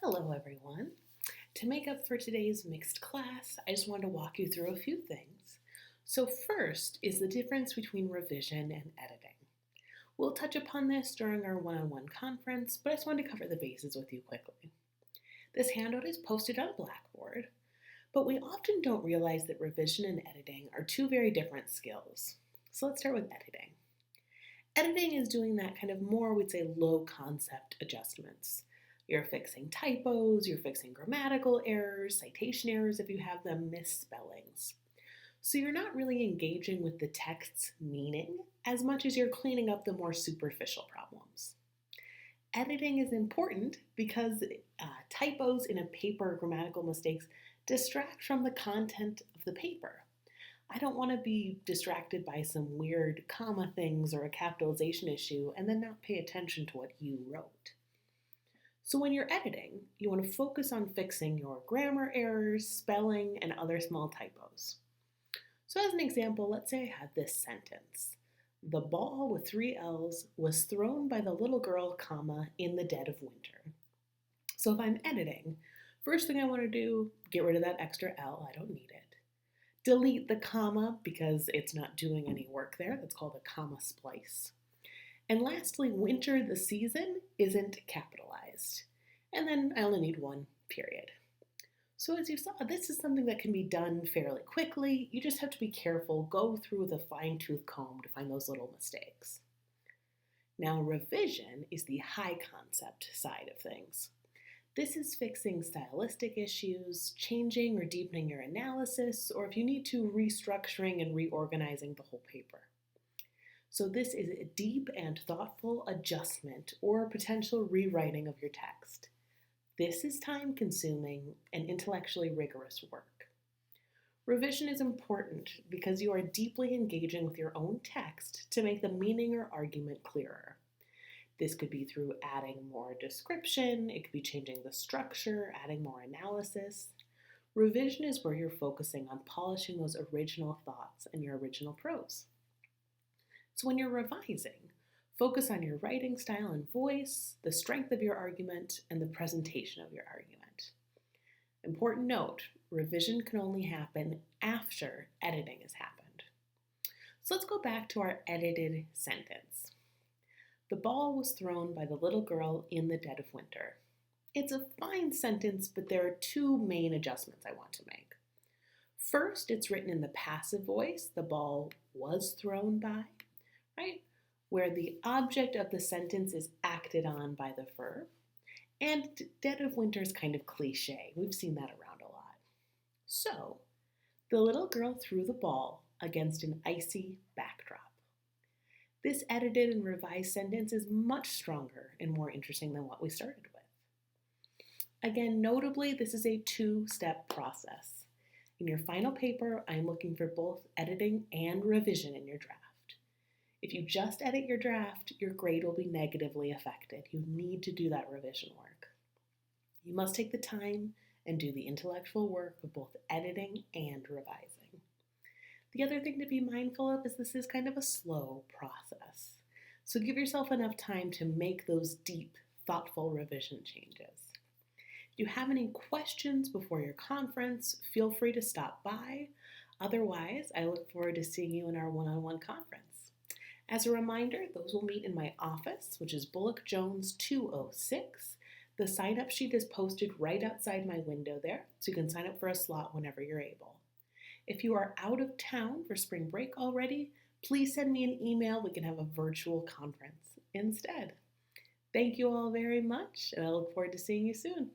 Hello everyone. To make up for today's mixed class, I just wanted to walk you through a few things. So first is the difference between revision and editing. We'll touch upon this during our one-on-one conference, but I just wanted to cover the bases with you quickly. This handout is posted on Blackboard, but we often don't realize that revision and editing are two very different skills. So let's start with editing. Editing is doing that kind of more, we'd say, low concept adjustments. You're fixing typos, you're fixing grammatical errors, citation errors if you have them, misspellings. So you're not really engaging with the text's meaning as much as you're cleaning up the more superficial problems. Editing is important because typos in a paper, grammatical mistakes, distract from the content of the paper. I don't want to be distracted by some weird comma things or a capitalization issue and then not pay attention to what you wrote. So when you're editing, you want to focus on fixing your grammar errors, spelling, and other small typos. So as an example, let's say I had this sentence. The ball with 3 L's was thrown by the little girl, comma, in the dead of winter. So if I'm editing, first thing I want to do, get rid of that extra L, I don't need it. Delete the comma because it's not doing any work there, that's called a comma splice. And lastly, winter, the season, isn't capitalized. And then I only need one period. So as you saw, this is something that can be done fairly quickly. You just have to be careful, go through the fine-tooth comb to find those little mistakes. Now, revision is the high concept side of things. This is fixing stylistic issues, changing or deepening your analysis, or if you need to, restructuring and reorganizing the whole paper. So this is a deep and thoughtful adjustment or potential rewriting of your text. This is time-consuming and intellectually rigorous work. Revision is important because you are deeply engaging with your own text to make the meaning or argument clearer. This could be through adding more description, it could be changing the structure, adding more analysis. Revision is where you're focusing on polishing those original thoughts and your original prose. So when you're revising, focus on your writing style and voice, the strength of your argument, and the presentation of your argument. Important note, revision can only happen after editing has happened. So let's go back to our edited sentence. The ball was thrown by the little girl in the dead of winter. It's a fine sentence, but there are two main adjustments I want to make. First, it's written in the passive voice, the ball was thrown by, right? Where the object of the sentence is acted on by the verb. And dead of winter is kind of cliche. We've seen that around a lot. So, the little girl threw the ball against an icy backdrop. This edited and revised sentence is much stronger and more interesting than what we started with. Again, notably, this is a two-step process. In your final paper, I'm looking for both editing and revision in your draft. If you just edit your draft, your grade will be negatively affected. You need to do that revision work. You must take the time and do the intellectual work of both editing and revising. The other thing to be mindful of is this is kind of a slow process. So give yourself enough time to make those deep, thoughtful revision changes. If you have any questions before your conference, feel free to stop by. Otherwise, I look forward to seeing you in our one-on-one conference. As a reminder, those will meet in my office, which is Bullock Jones 206. The sign-up sheet is posted right outside my window there, so you can sign up for a slot whenever you're able. If you are out of town for spring break already, please send me an email. We can have a virtual conference instead. Thank you all very much, and I look forward to seeing you soon.